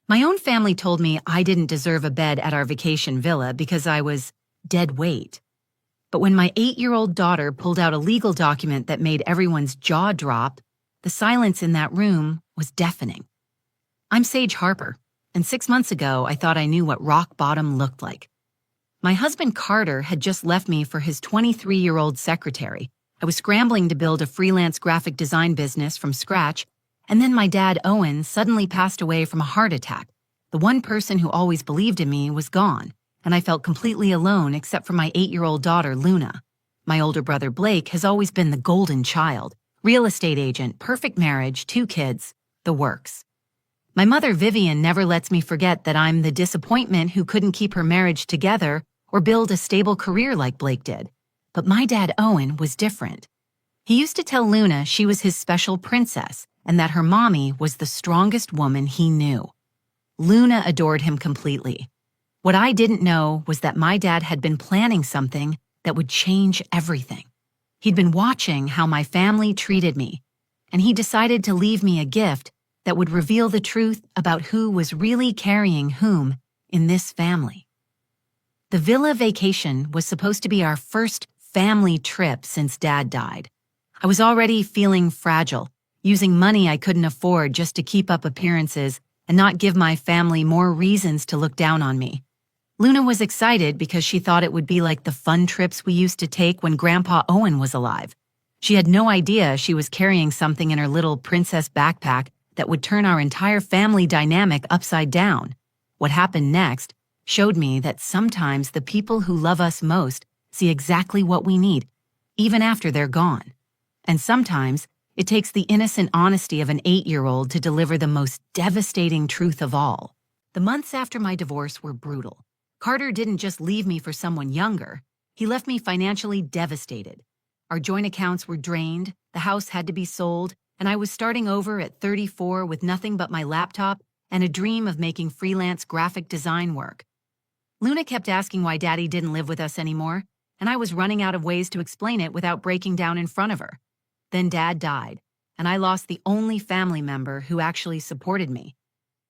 My own family told me I didn't deserve a bed at our vacation villa because I was dead weight. But when my 8-year-old daughter pulled out a legal document that made everyone's jaw drop, the silence in that room was deafening. I'm Sage Harper, and 6 months ago I thought I knew what rock bottom looked like. My husband Carter had just left me for his 23-year-old secretary. I was scrambling to build a freelance graphic design business from scratch, and then my dad Owen suddenly passed away from a heart attack. The one person who always believed in me was gone, and I felt completely alone except for my 8-year-old daughter Luna. My older brother Blake has always been the golden child, real estate agent, perfect marriage, 2 kids, the works. My mother Vivian never lets me forget that I'm the disappointment who couldn't keep her marriage together or build a stable career like Blake did. But my dad Owen was different. He used to tell Luna she was his special princess and that her mommy was the strongest woman he knew. Luna adored him completely. What I didn't know was that my dad had been planning something that would change everything. He'd been watching how my family treated me, and he decided to leave me a gift that would reveal the truth about who was really carrying whom in this family. The villa vacation was supposed to be our first family trip since Dad died. I was already feeling fragile, using money I couldn't afford just to keep up appearances and not give my family more reasons to look down on me. Luna was excited because she thought it would be like the fun trips we used to take when Grandpa Owen was alive. She had no idea she was carrying something in her little princess backpack that would turn our entire family dynamic upside down. What happened next showed me that sometimes the people who love us most see exactly what we need, even after they're gone. And sometimes it takes the innocent honesty of an 8-year-old to deliver the most devastating truth of all. The months after my divorce were brutal. Carter didn't just leave me for someone younger. He left me financially devastated. Our joint accounts were drained, the house had to be sold, and I was starting over at 34 with nothing but my laptop and a dream of making freelance graphic design work. Luna kept asking why Daddy didn't live with us anymore, and I was running out of ways to explain it without breaking down in front of her. Then Dad died, and I lost the only family member who actually supported me.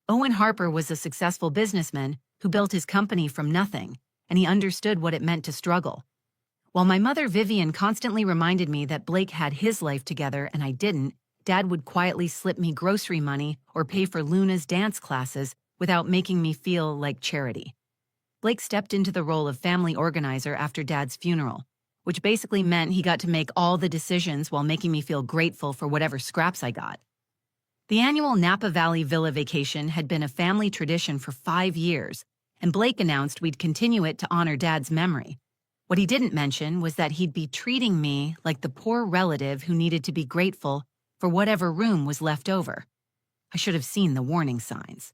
Owen Harper was a successful businessman who built his company from nothing, and he understood what it meant to struggle. While my mother Vivian constantly reminded me that Blake had his life together and I didn't, Dad would quietly slip me grocery money or pay for Luna's dance classes without making me feel like charity. Blake stepped into the role of family organizer after Dad's funeral, which basically meant he got to make all the decisions while making me feel grateful for whatever scraps I got. The annual Napa Valley Villa vacation had been a family tradition for 5 years, and Blake announced we'd continue it to honor Dad's memory. What he didn't mention was that he'd be treating me like the poor relative who needed to be grateful for whatever room was left over. I should have seen the warning signs.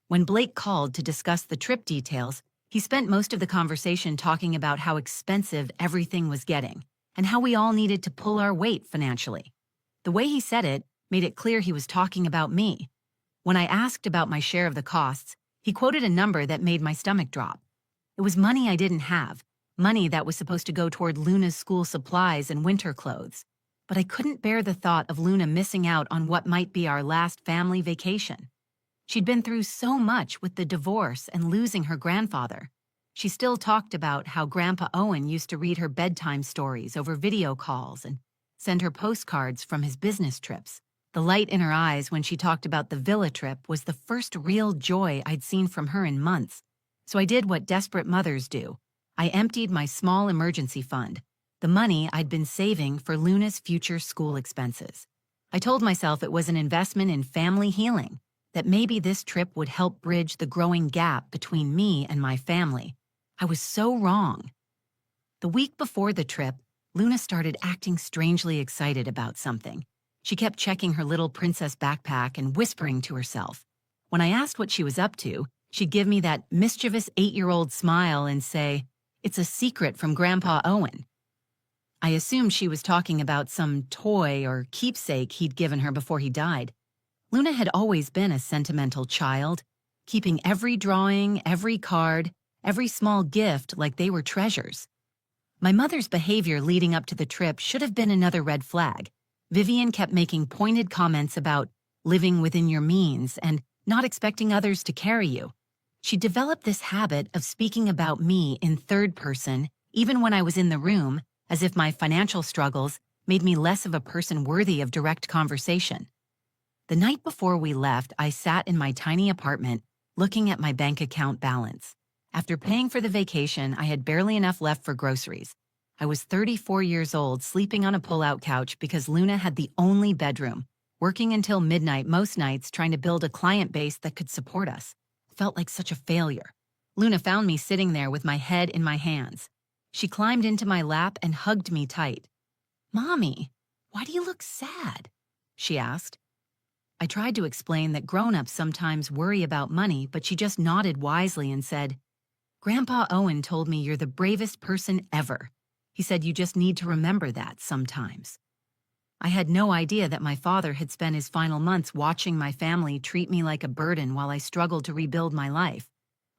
When Blake called to discuss the trip details, he spent most of the conversation talking about how expensive everything was getting and how we all needed to pull our weight financially. The way he said it made it clear he was talking about me. When I asked about my share of the costs, he quoted a number that made my stomach drop. It was money I didn't have, money that was supposed to go toward Luna's school supplies and winter clothes. But I couldn't bear the thought of Luna missing out on what might be our last family vacation. She'd been through so much with the divorce and losing her grandfather. She still talked about how Grandpa Owen used to read her bedtime stories over video calls and send her postcards from his business trips. The light in her eyes when she talked about the villa trip was the first real joy I'd seen from her in months. So I did what desperate mothers do. I emptied my small emergency fund, the money I'd been saving for Luna's future school expenses. I told myself it was an investment in family healing, that maybe this trip would help bridge the growing gap between me and my family. I was so wrong. The week before the trip, Luna started acting strangely excited about something. She kept checking her little princess backpack and whispering to herself. When I asked what she was up to, she'd give me that mischievous 8-year-old smile and say, "It's a secret from Grandpa Owen." I assumed she was talking about some toy or keepsake he'd given her before he died. Luna had always been a sentimental child, keeping every drawing, every card, every small gift like they were treasures. My mother's behavior leading up to the trip should have been another red flag. Vivian kept making pointed comments about living within your means and not expecting others to carry you. She developed this habit of speaking about me in third person, even when I was in the room, as if my financial struggles made me less of a person worthy of direct conversation. The night before we left, I sat in my tiny apartment looking at my bank account balance. After paying for the vacation, I had barely enough left for groceries. I was 34 years old, sleeping on a pull-out couch because Luna had the only bedroom, working until midnight most nights trying to build a client base that could support us. It felt like such a failure. Luna found me sitting there with my head in my hands. She climbed into my lap and hugged me tight. "Mommy, why do you look sad?" she asked. I tried to explain that grown-ups sometimes worry about money, but she just nodded wisely and said, "Grandpa Owen told me you're the bravest person ever. He said you just need to remember that sometimes." I had no idea that my father had spent his final months watching my family treat me like a burden while I struggled to rebuild my life.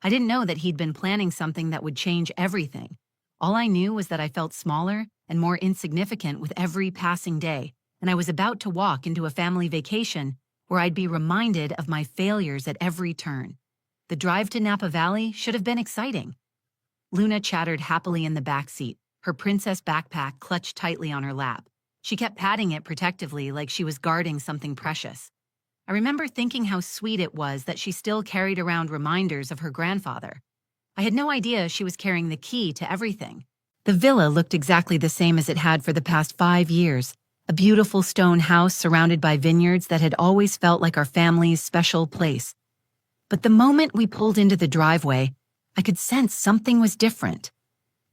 I didn't know that he'd been planning something that would change everything. All I knew was that I felt smaller and more insignificant with every passing day, and I was about to walk into a family vacation where I'd be reminded of my failures at every turn. The drive to Napa Valley should have been exciting. Luna chattered happily in the back seat, her princess backpack clutched tightly on her lap. She kept patting it protectively like she was guarding something precious. I remember thinking how sweet it was that she still carried around reminders of her grandfather. I had no idea she was carrying the key to everything. The villa looked exactly the same as it had for the past 5 years, a beautiful stone house surrounded by vineyards that had always felt like our family's special place. But the moment we pulled into the driveway, I could sense something was different.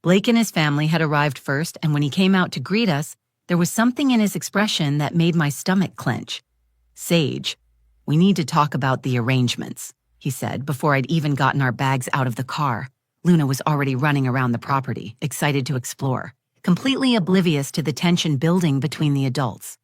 Blake and his family had arrived first, and when he came out to greet us, there was something in his expression that made my stomach clench. "Sage, we need to talk about the arrangements," he said before I'd even gotten our bags out of the car. Luna was already running around the property, excited to explore, completely oblivious to the tension building between the adults.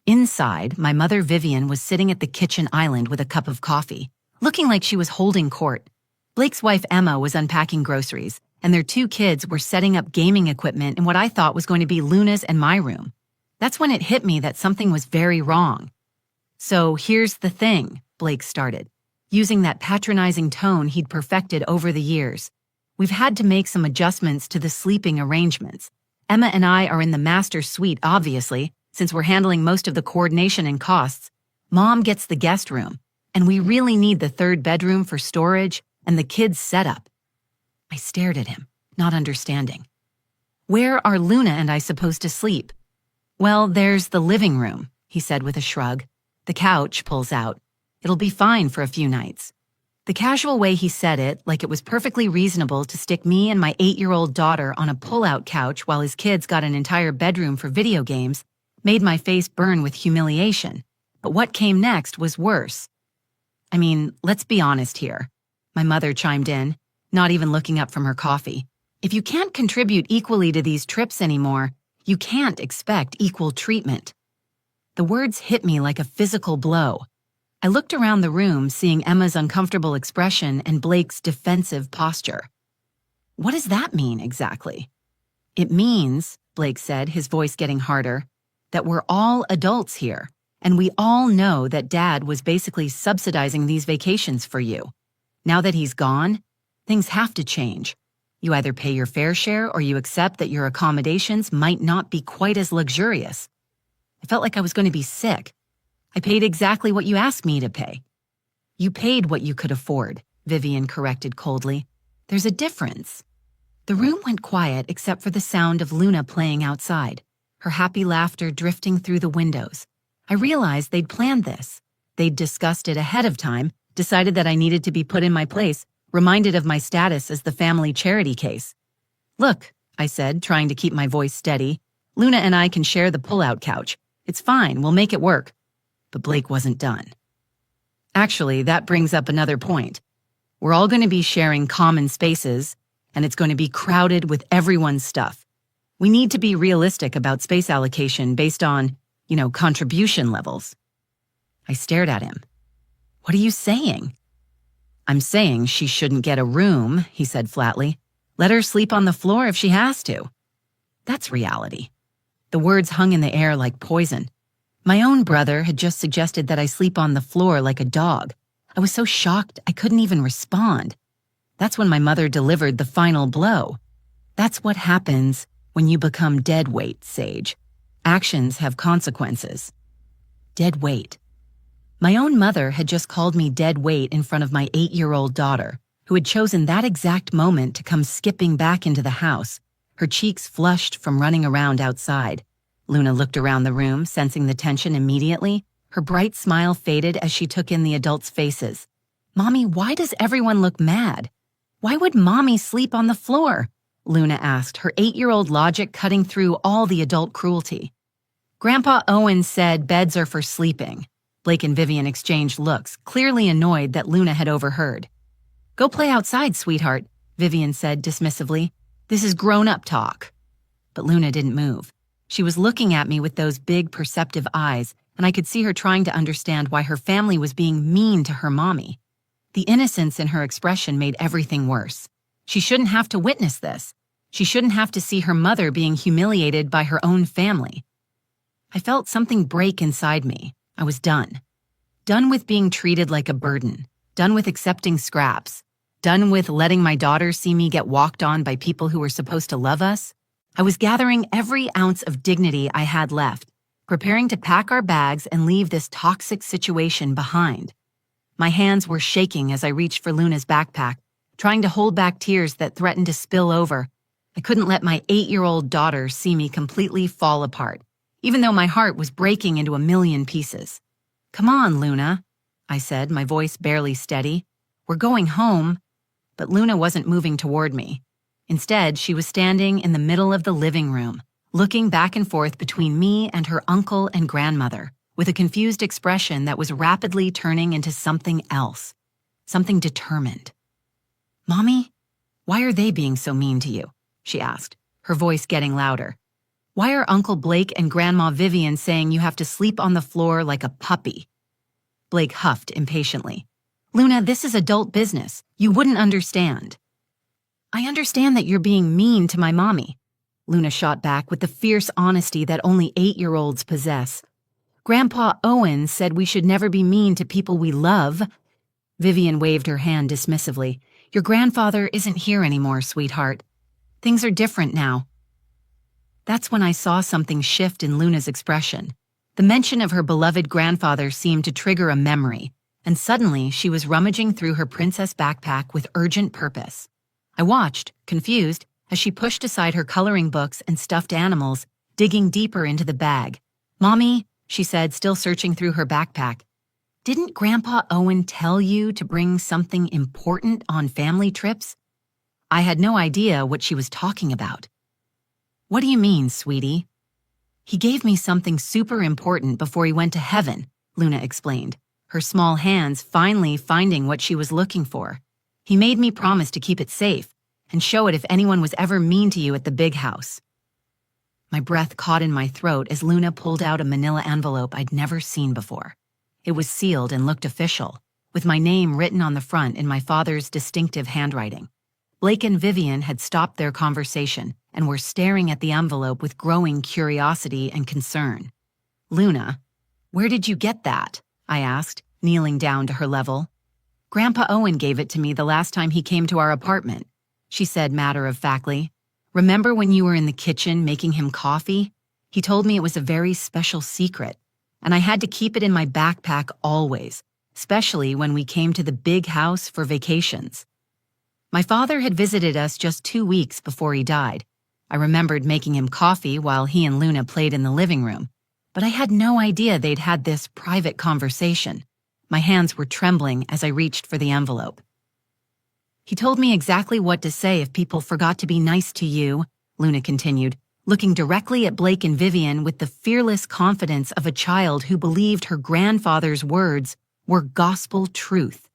Inside, my mother Vivian was sitting at the kitchen island with a cup of coffee, looking like she was holding court. Blake's wife Emma was unpacking groceries, and their 2 kids were setting up gaming equipment in what I thought was going to be Luna's and my room. That's when it hit me that something was very wrong. "So here's the thing," Blake started, using that patronizing tone he'd perfected over the years. "We've had to make some adjustments to the sleeping arrangements. Emma and I are in the master suite, obviously, since we're handling most of the coordination and costs. Mom gets the guest room, and we really need the 3rd bedroom for storage and the kids' setup." I stared at him, not understanding. "Where are Luna and I supposed to sleep?" "Well, there's the living room," he said with a shrug. "The couch pulls out. It'll be fine for a few nights." The casual way he said it, like it was perfectly reasonable to stick me and my 8-year-old daughter on a pull-out couch while his kids got an entire bedroom for video games, made my face burn with humiliation. But what came next was worse. "I mean, let's be honest here," my mother chimed in, not even looking up from her coffee. "If you can't contribute equally to these trips anymore, you can't expect equal treatment." The words hit me like a physical blow. I looked around the room, seeing Emma's uncomfortable expression and Blake's defensive posture. "What does that mean exactly?" "It means," Blake said, his voice getting harder, "that we're all adults here, and we all know that Dad was basically subsidizing these vacations for you. Now that he's gone, things have to change. You either pay your fair share or you accept that your accommodations might not be quite as luxurious." I felt like I was going to be sick. "I paid exactly what you asked me to pay." "You paid what you could afford," Vivian corrected coldly. "There's a difference." The room went quiet except for the sound of Luna playing outside, her happy laughter drifting through the windows. I realized they'd planned this. They'd discussed it ahead of time, decided that I needed to be put in my place, reminded of my status as the family charity case. "Look," I said, trying to keep my voice steady, "Luna and I can share the pull-out couch. It's fine, we'll make it work." But Blake wasn't done. "Actually, that brings up another point. We're all going to be sharing common spaces, and it's going to be crowded with everyone's stuff. We need to be realistic about space allocation based on, contribution levels." I stared at him. "What are you saying?" "I'm saying she shouldn't get a room," he said flatly. "Let her sleep on the floor if she has to." That's reality. The words hung in the air like poison. My own brother had just suggested that I sleep on the floor like a dog. I was so shocked I couldn't even respond. That's when my mother delivered the final blow. That's what happens when you become dead weight, Sage. Actions have consequences. Dead weight. My own mother had just called me dead weight in front of my 8-year-old daughter, who had chosen that exact moment to come skipping back into the house, her cheeks flushed from running around outside. Luna looked around the room, sensing the tension immediately. Her bright smile faded as she took in the adults' faces. "Mommy, why does everyone look mad? Why would Mommy sleep on the floor?" Luna asked, her 8-year-old logic cutting through all the adult cruelty. "Grandpa Owen said beds are for sleeping." Blake and Vivian exchanged looks, clearly annoyed that Luna had overheard. "Go play outside, sweetheart," Vivian said dismissively. "This is grown-up talk." But Luna didn't move. She was looking at me with those big, perceptive eyes, and I could see her trying to understand why her family was being mean to her mommy. The innocence in her expression made everything worse. She shouldn't have to witness this. She shouldn't have to see her mother being humiliated by her own family. I felt something break inside me. I was done. Done with being treated like a burden. Done with accepting scraps. Done with letting my daughter see me get walked on by people who were supposed to love us. I was gathering every ounce of dignity I had left, preparing to pack our bags and leave this toxic situation behind. My hands were shaking as I reached for Luna's backpack, trying to hold back tears that threatened to spill over. I couldn't let my 8-year-old daughter see me completely fall apart, even though my heart was breaking into a million pieces. "Come on, Luna," I said, my voice barely steady. "We're going home." But Luna wasn't moving toward me. Instead, she was standing in the middle of the living room, looking back and forth between me and her uncle and grandmother, with a confused expression that was rapidly turning into something else, something determined. "Mommy, why are they being so mean to you?" she asked, her voice getting louder. "Why are Uncle Blake and Grandma Vivian saying you have to sleep on the floor like a puppy?" Blake huffed impatiently. "Luna, this is adult business. You wouldn't understand." "I understand that you're being mean to my mommy," Luna shot back with the fierce honesty that only 8-year-olds possess. "Grandpa Owen said we should never be mean to people we love." Vivian waved her hand dismissively. "Your grandfather isn't here anymore, sweetheart. Things are different now." That's when I saw something shift in Luna's expression. The mention of her beloved grandfather seemed to trigger a memory, and suddenly she was rummaging through her princess backpack with urgent purpose. I watched, confused, as she pushed aside her coloring books and stuffed animals, digging deeper into the bag. "Mommy," she said, still searching through her backpack, "didn't Grandpa Owen tell you to bring something important on family trips?" I had no idea what she was talking about. "What do you mean, sweetie?" "He gave me something super important before he went to heaven," Luna explained, her small hands finally finding what she was looking for. "He made me promise to keep it safe and show it if anyone was ever mean to you at the big house." My breath caught in my throat as Luna pulled out a manila envelope I'd never seen before. It was sealed and looked official, with my name written on the front in my father's distinctive handwriting. Blake and Vivian had stopped their conversation and were staring at the envelope with growing curiosity and concern. "Luna, where did you get that?" I asked, kneeling down to her level. "Grandpa Owen gave it to me the last time he came to our apartment," she said matter-of-factly. "Remember when you were in the kitchen making him coffee? He told me it was a very special secret, and I had to keep it in my backpack always, especially when we came to the big house for vacations. My father had visited us just 2 weeks before he died. I remembered making him coffee while he and Luna played in the living room, but I had no idea they'd had this private conversation." My hands were trembling as I reached for the envelope. "He told me exactly what to say if people forgot to be nice to you," Luna continued, looking directly at Blake and Vivian with the fearless confidence of a child who believed her grandfather's words were gospel truth.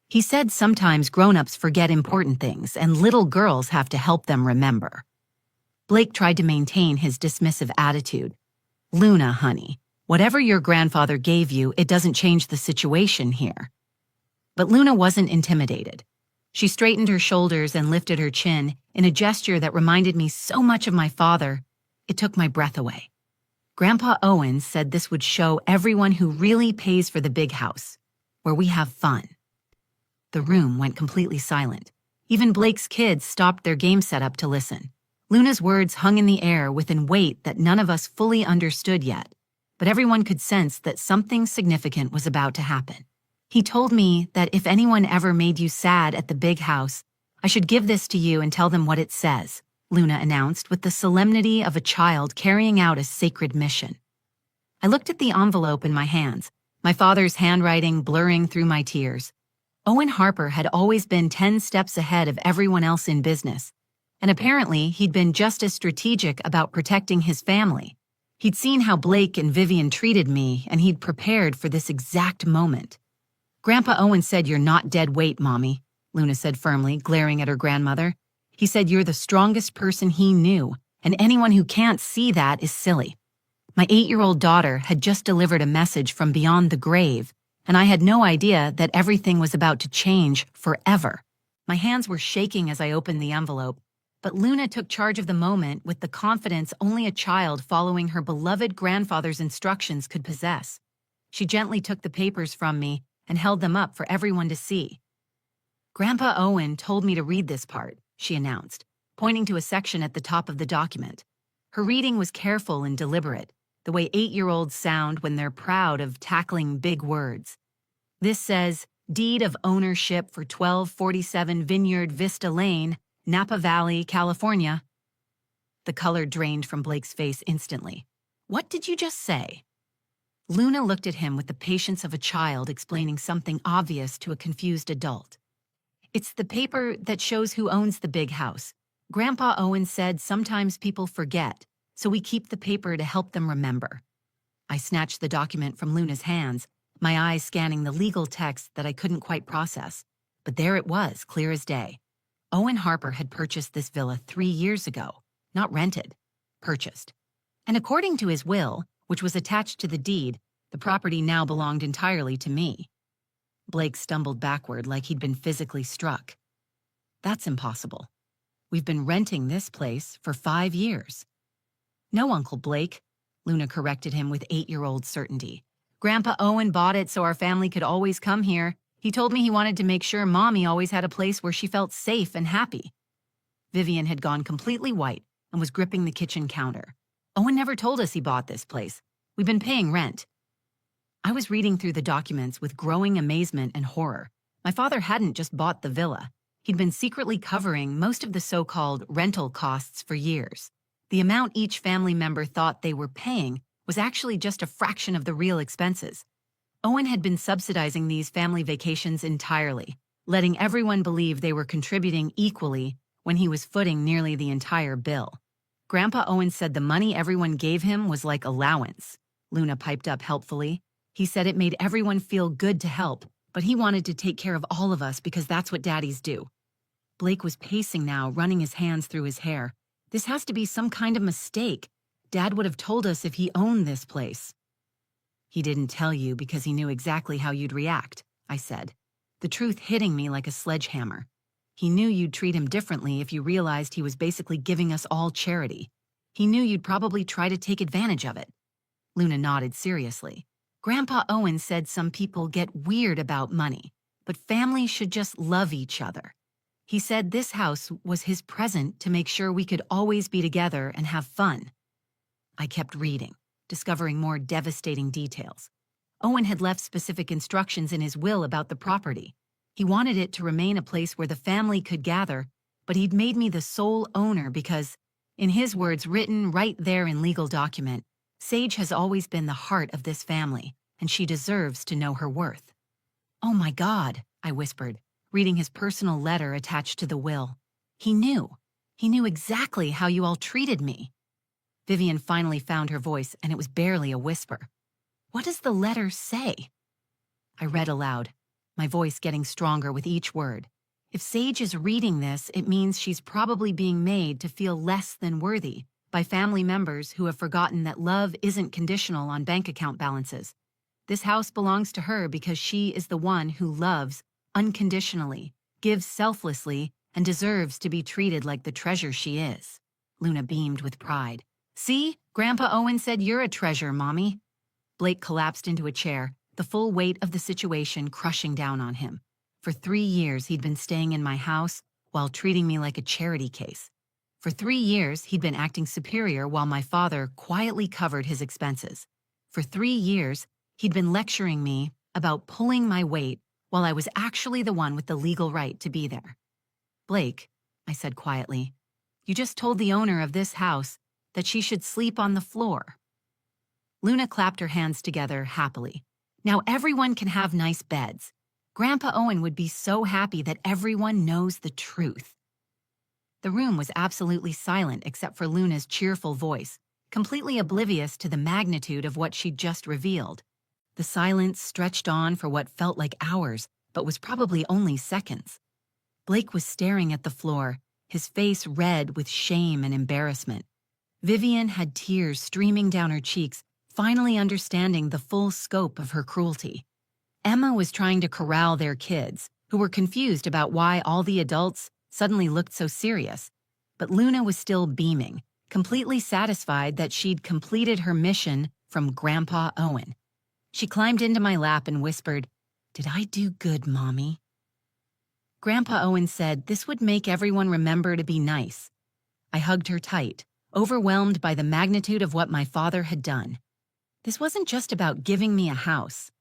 "He said sometimes grown-ups forget important things and little girls have to help them remember." Blake tried to maintain his dismissive attitude. "Luna, honey, whatever your grandfather gave you, it doesn't change the situation here." But Luna wasn't intimidated. She straightened her shoulders and lifted her chin in a gesture that reminded me so much of my father, it took my breath away. "Grandpa Owen said this would show everyone who really pays for the big house, where we have fun." The room went completely silent. Even Blake's kids stopped their game setup to listen. Luna's words hung in the air within weight that none of us fully understood yet, but everyone could sense that something significant was about to happen. He told me that if anyone ever made you sad at the big house, I should give this to you and tell them what it says, Luna announced with the solemnity of a child carrying out a sacred mission. I looked at the envelope in my hands, my father's handwriting blurring through my tears. Owen Harper had always been 10 steps ahead of everyone else in business, and apparently he'd been just as strategic about protecting his family. He'd seen how Blake and Vivian treated me, and he'd prepared for this exact moment. "Grandpa Owen said you're not dead weight, Mommy," Luna said firmly, glaring at her grandmother. "He said you're the strongest person he knew, and anyone who can't see that is silly." My 8-year-old daughter had just delivered a message from beyond the grave, and I had no idea that everything was about to change forever. My hands were shaking as I opened the envelope, but Luna took charge of the moment with the confidence only a child following her beloved grandfather's instructions could possess. She gently took the papers from me and held them up for everyone to see. "Grandpa Owen told me to read this part," she announced, pointing to a section at the top of the document. Her reading was careful and deliberate, the way 8-year-olds sound when they're proud of tackling big words. "This says, deed of ownership for 1247 Vineyard Vista Lane, Napa Valley, California." The color drained from Blake's face instantly. "What did you just say?" Luna looked at him with the patience of a child explaining something obvious to a confused adult. "It's the paper that shows who owns the big house. Grandpa Owen said sometimes people forget, so we keep the paper to help them remember." I snatched the document from Luna's hands, my eyes scanning the legal text that I couldn't quite process. But there it was, clear as day. Owen Harper had purchased this villa 3 years ago, not rented, purchased. And according to his will, which was attached to the deed, the property now belonged entirely to me. Blake stumbled backward like he'd been physically struck. "That's impossible. We've been renting this place for 5 years." "No, Uncle Blake," Luna corrected him with 8-year-old certainty. "Grandpa Owen bought it so our family could always come here. He told me he wanted to make sure Mommy always had a place where she felt safe and happy." Vivian had gone completely white and was gripping the kitchen counter. "Owen never told us he bought this place. We've been paying rent." I was reading through the documents with growing amazement and horror. My father hadn't just bought the villa. He'd been secretly covering most of the so-called rental costs for years. The amount each family member thought they were paying was actually just a fraction of the real expenses. Owen had been subsidizing these family vacations entirely, letting everyone believe they were contributing equally when he was footing nearly the entire bill. Grandpa Owen said the money everyone gave him was like allowance. Luna piped up helpfully. "He said it made everyone feel good to help, but he wanted to take care of all of us because that's what daddies do." Blake was pacing now, running his hands through his hair. "This has to be some kind of mistake. Dad would have told us if he owned this place." "He didn't tell you because he knew exactly how you'd react," I said, the truth hitting me like a sledgehammer. "He knew you'd treat him differently if you realized he was basically giving us all charity. He knew you'd probably try to take advantage of it." Luna nodded seriously. "Grandpa Owen said some people get weird about money, but families should just love each other. He said this house was his present to make sure we could always be together and have fun." I kept reading, discovering more devastating details. Owen had left specific instructions in his will about the property. He wanted it to remain a place where the family could gather, but he'd made me the sole owner because, in his words written right there in legal document, Sage has always been the heart of this family, and she deserves to know her worth. "Oh my God," I whispered, reading his personal letter attached to the will. He knew exactly how you all treated me." Vivian finally found her voice, and it was barely a whisper. "What does the letter say?" I read aloud, my voice getting stronger with each word. "If Sage is reading this, it means she's probably being made to feel less than worthy by family members who have forgotten that love isn't conditional on bank account balances. This house belongs to her because she is the one who loves unconditionally, gives selflessly, and deserves to be treated like the treasure she is." Luna beamed with pride. "See? Grandpa Owen said you're a treasure, Mommy." Blake collapsed into a chair, the full weight of the situation crushing down on him. For 3 years, he'd been staying in my house while treating me like a charity case. For 3 years, he'd been acting superior while my father quietly covered his expenses. For 3 years, he'd been lecturing me about pulling my weight while I was actually the one with the legal right to be there. "Blake," I said quietly, "you just told the owner of this house that she should sleep on the floor." Luna clapped her hands together happily. "Now everyone can have nice beds. Grandpa Owen would be so happy that everyone knows the truth." The room was absolutely silent except for Luna's cheerful voice, completely oblivious to the magnitude of what she'd just revealed. The silence stretched on for what felt like hours, but was probably only seconds. Blake was staring at the floor, his face red with shame and embarrassment. Vivian had tears streaming down her cheeks, finally understanding the full scope of her cruelty. Emma was trying to corral their kids, who were confused about why all the adults suddenly looked so serious. But Luna was still beaming, completely satisfied that she'd completed her mission from Grandpa Owen. She climbed into my lap and whispered, "Did I do good, Mommy?" Grandpa Owen said this would make everyone remember to be nice. I hugged her tight, overwhelmed by the magnitude of what my father had done. This wasn't just about giving me a house.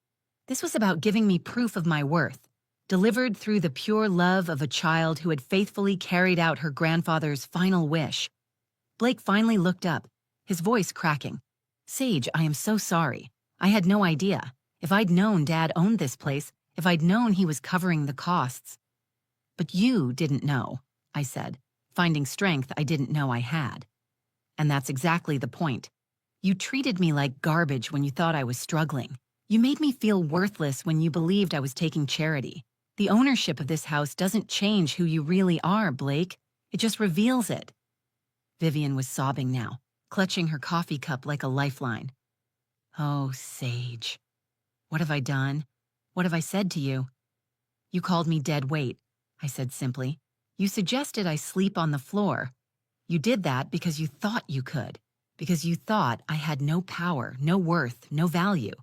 This was about giving me proof of my worth, delivered through the pure love of a child who had faithfully carried out her grandfather's final wish. Blake finally looked up, his voice cracking. "Sage, I am so sorry. I had no idea. If I'd known Dad owned this place, if I'd known he was covering the costs." "But you didn't know," I said, finding strength I didn't know I had. "And that's exactly the point. You treated me like garbage when you thought I was struggling. You made me feel worthless when you believed I was taking charity. The ownership of this house doesn't change who you really are, Blake. It just reveals it." Vivian was sobbing now, clutching her coffee cup like a lifeline. "Oh, Sage. What have I done? What have I said to you?" "You called me dead weight," I said simply. "You suggested I sleep on the floor. You did that because you thought you could, because you thought I had no power, no worth, no value."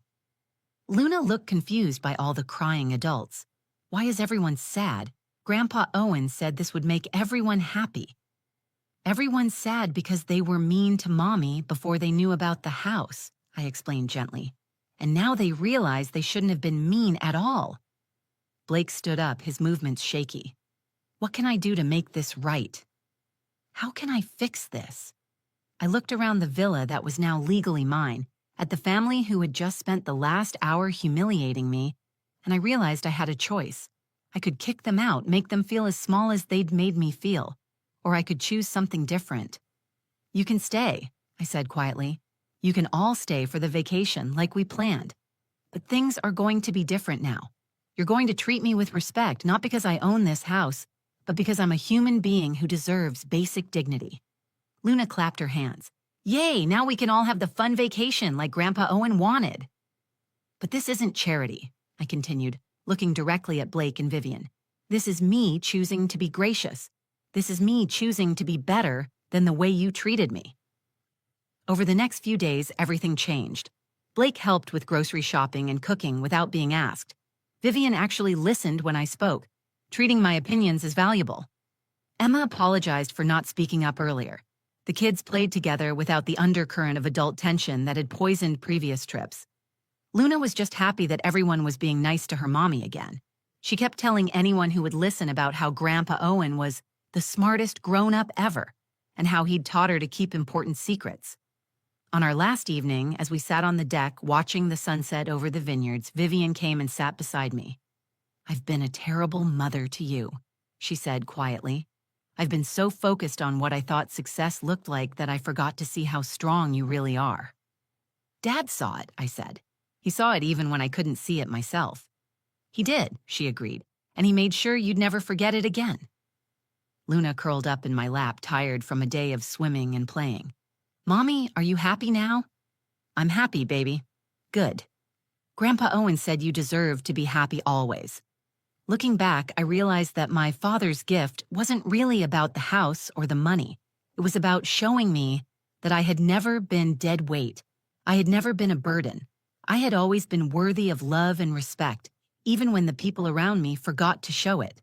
Luna looked confused by all the crying adults. "Why is everyone sad? Grandpa Owen said this would make everyone happy." "Everyone's sad because they were mean to Mommy before they knew about the house," I explained gently. "And now they realize they shouldn't have been mean at all." Blake stood up, his movements shaky. "What can I do to make this right? How can I fix this?" I looked around the villa that was now legally mine, at the family who had just spent the last hour humiliating me, and I realized I had a choice. I could kick them out, make them feel as small as they'd made me feel, or I could choose something different. "You can stay," I said quietly. "You can all stay for the vacation like we planned. But things are going to be different now. You're going to treat me with respect, not because I own this house, but because I'm a human being who deserves basic dignity." Luna clapped her hands. "Yay, now we can all have the fun vacation like Grandpa Owen wanted." "But this isn't charity," I continued, looking directly at Blake and Vivian. "This is me choosing to be gracious. This is me choosing to be better than the way you treated me." Over the next few days, everything changed. Blake helped with grocery shopping and cooking without being asked. Vivian actually listened when I spoke, treating my opinions as valuable. Emma apologized for not speaking up earlier. The kids played together without the undercurrent of adult tension that had poisoned previous trips. Luna was just happy that everyone was being nice to her mommy again. She kept telling anyone who would listen about how Grandpa Owen was the smartest grown-up ever, and how he'd taught her to keep important secrets. On our last evening, as we sat on the deck watching the sunset over the vineyards, Vivian came and sat beside me. "I've been a terrible mother to you," she said quietly. "I've been so focused on what I thought success looked like that I forgot to see how strong you really are." "Dad saw it," I said. "He saw it even when I couldn't see it myself." "He did," she agreed, "and he made sure you'd never forget it again." Luna curled up in my lap, tired from a day of swimming and playing. "Mommy, are you happy now?" "I'm happy, baby." "Good. Grandpa Owen said you deserved to be happy always." Looking back, I realized that my father's gift wasn't really about the house or the money. It was about showing me that I had never been dead weight. I had never been a burden. I had always been worthy of love and respect, even when the people around me forgot to show it.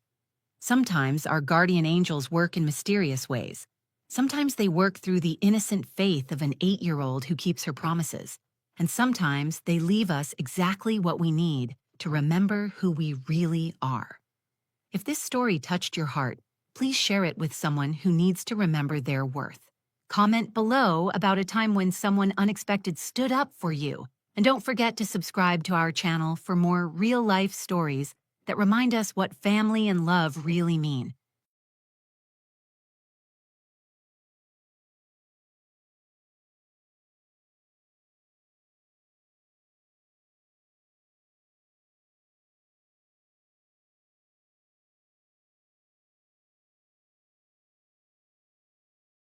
Sometimes our guardian angels work in mysterious ways. Sometimes they work through the innocent faith of an 8-year-old who keeps her promises. And sometimes they leave us exactly what we need to remember who we really are. If this story touched your heart, please share it with someone who needs to remember their worth. Comment below about a time when someone unexpected stood up for you. And don't forget to subscribe to our channel for more real-life stories that remind us what family and love really mean.